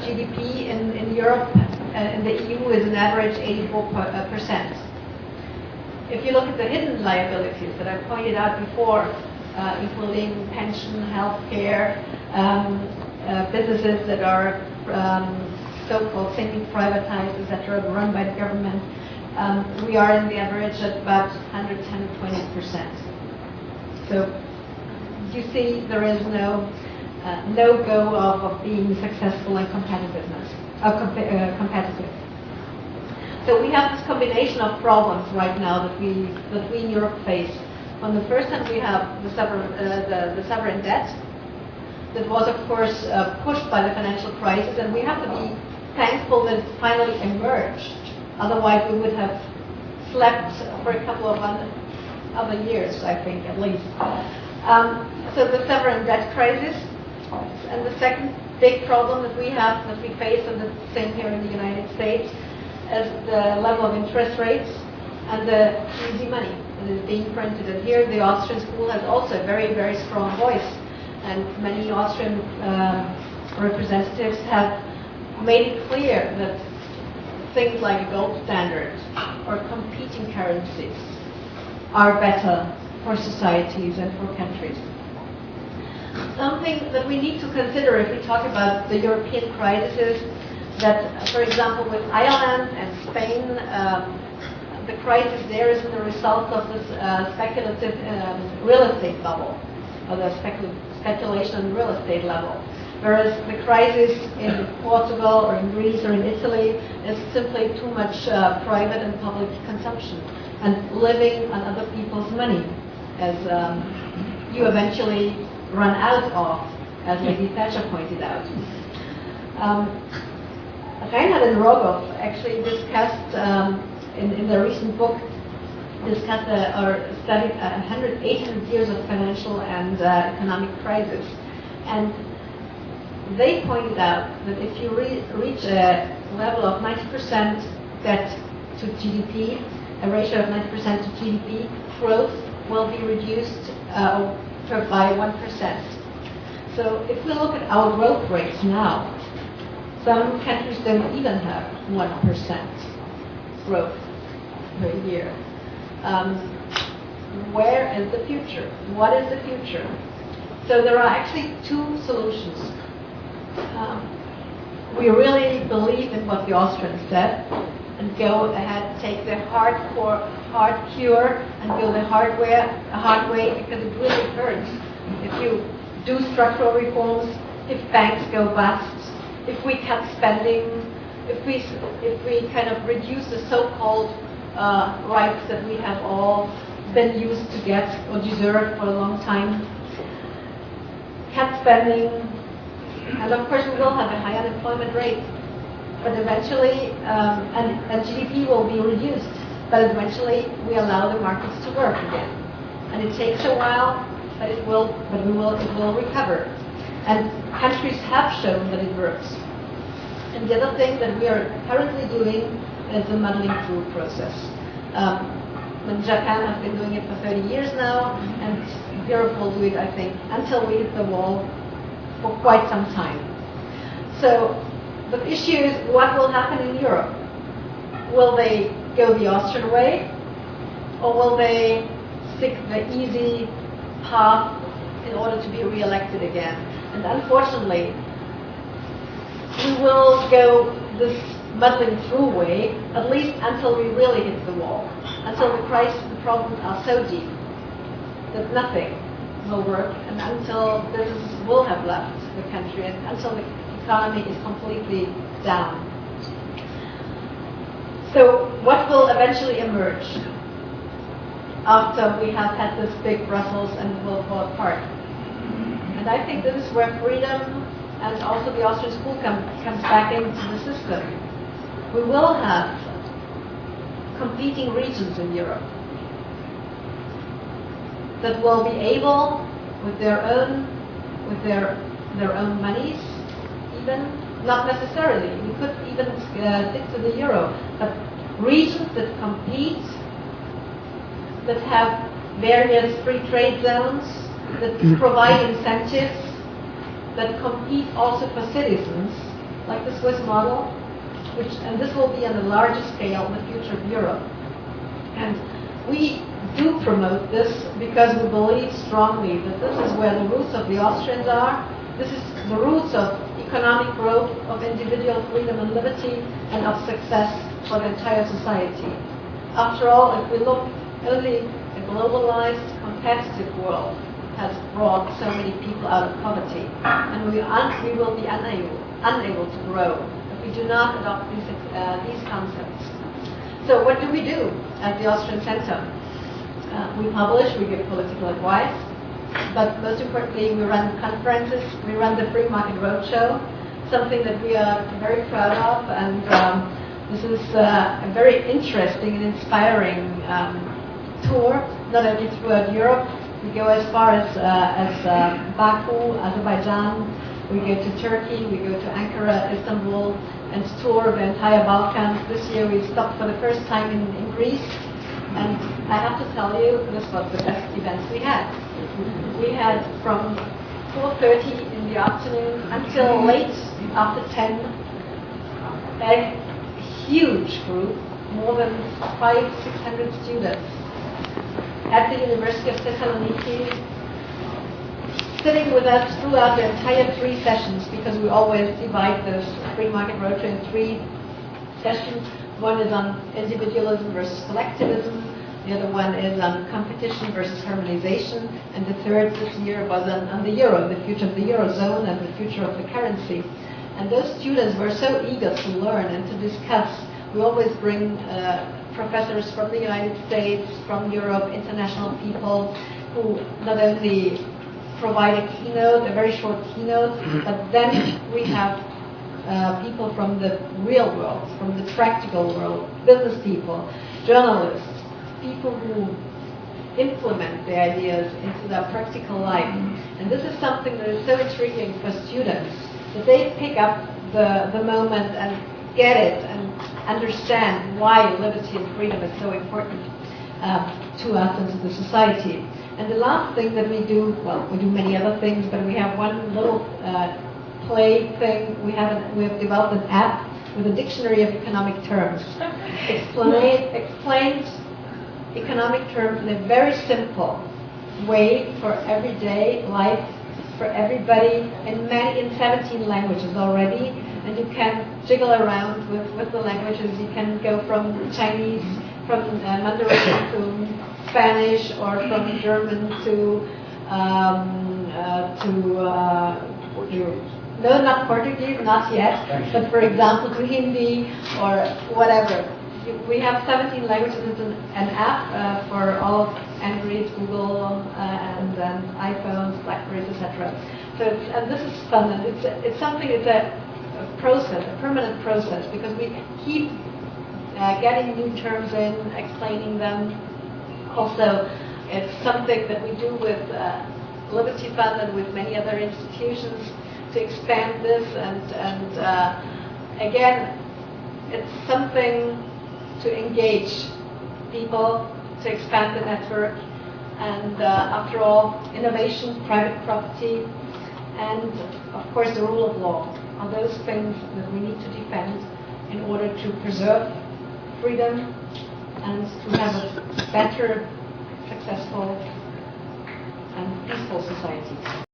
GDP in Europe, in the EU, is an average 84%. If you look at the hidden liabilities that I pointed out before, including pension, healthcare, businesses that are so-called semi-privatized, etc., run by the government, we are in the average at about 110-120%. So you see, there is no go of being successful and competitive. So we have this combination of problems right now that we in Europe face. On the first hand, we have the sovereign debt that was, of course, pushed by the financial crisis, and we have to be thankful that it finally emerged. Otherwise, we would have slept for a couple of other years, I think, at least. So the sovereign debt crisis, and the second big problem that we have, that we face, and the same here in the United States, is the level of interest rates and the easy money that is being printed. And here the Austrian school has also a very, very strong voice, and many Austrian representatives have made it clear that things like a gold standard or competing currencies are better for societies and for countries. Something that we need to consider if we talk about the European crisis is that, for example, with Ireland and Spain, the crisis there is the result of this speculative real estate bubble, or the speculation on real estate level. Whereas the crisis in Portugal or in Greece or in Italy is simply too much private and public consumption and living on other people's money, as you eventually run out of, as Lady Thatcher pointed out. Reinhard and Rogoff actually discussed, in their recent book, discussed or studied 800 years of financial and economic crisis. And they pointed out that if you reach a level of 90% debt to GDP, a ratio of 90% to GDP, growth will be reduced by 1%. So if we look at our growth rates now, some countries don't even have 1% growth per year. Where is the future? What is the future? So there are actually two solutions. We really believe in what the Austrians said and go ahead, take the hard cure and go the hard way, because it really hurts. If you do structural reforms, if banks go bust, if we cut spending, if we kind of reduce the so-called rights that we have all been used to get or deserve for a long time, cut spending, and of course we will have a high unemployment rate, but eventually, and GDP will be reduced, but eventually we allow the markets to work again. And it takes a while, but it will recover. And countries have shown that it works. And the other thing that we are currently doing is the muddling through process. Japan has been doing it for 30 years now, and Europe will do it, I think, until we hit the wall for quite some time. So the issue is, what will happen in Europe? Will they go the Austrian way, or will they stick the easy path in order to be re-elected again? And unfortunately, we will go this muddling through way, at least until we really hit the wall, until the problems are so deep that nothing will work, and until businesses will have left the country, and until the economy is completely down. So what will eventually emerge after we have had this big Brussels and will fall apart? And I think this is where freedom and also the Austrian school comes back into the system. We will have competing regions in Europe that will be able, with their own monies, even not necessarily. We could even stick to the euro, but regions that compete, that have various free trade zones, that provide incentives, that compete also for citizens, like the Swiss model, and this will be on a larger scale in the future of Europe. And we do promote this because we believe strongly that this is where the roots of the Austrians are. This is the roots of economic growth, of individual freedom and liberty, and of success for the entire society. After all, if we look, only a globalized, competitive world has brought so many people out of poverty, and we will be unable to grow if we do not adopt these concepts. So what do we do at the Austrian Center? We publish, we give political advice, but most importantly, we run conferences, we run the Free Market Roadshow, something that we are very proud of, and this is a very interesting and inspiring tour, not only throughout Europe. We go as far as Baku, Azerbaijan, we go to Turkey, we go to Ankara, Istanbul, and tour the entire Balkans. This year we stopped for the first time in Greece. And I have to tell you, this was the best events we had. We had from 4:30 in the afternoon until late after 10, a huge group, more than 500-600 students at the University of Thessaloniki, sitting with us throughout the entire 3 sessions, because we always divide this Free Market Roadshow in 3 sessions. One is on individualism versus collectivism, the other one is on competition versus harmonization, and the third this year was on the euro, the future of the eurozone and the future of the currency. And those students were so eager to learn and to discuss. We always bring professors from the United States, from Europe, international people who not only provide a keynote, a very short keynote, but then we have people from the real world, from the practical world, business people, journalists, people who implement the ideas into their practical life. And this is something that is so intriguing for students, that they pick up the moment and get it and understand why liberty and freedom is so important to us and to the society. And the last thing that we do, well, we do many other things, but we have one little play thing. We have developed an app with a dictionary of economic terms. Explains economic terms in a very simple way for everyday life, for everybody, in 17 languages already. And you can jiggle around with the languages. You can go from Chinese, from Mandarin to Spanish, or from German to no, not Portuguese, not yet, but for example to Hindi or whatever. We have 17 languages. It's an app for all of Android, Google, and iPhones, Blackberries, etc. So and this is fun, and it's something. It's a process, a permanent process, because we keep getting new terms in, explaining them. Also, it's something that we do with Liberty Fund and with many other institutions to expand this, and again, it's something to engage people, to expand the network, and after all, innovation, private property, and of course the rule of law are those things that we need to defend in order to preserve freedom and to have a better, successful and peaceful society.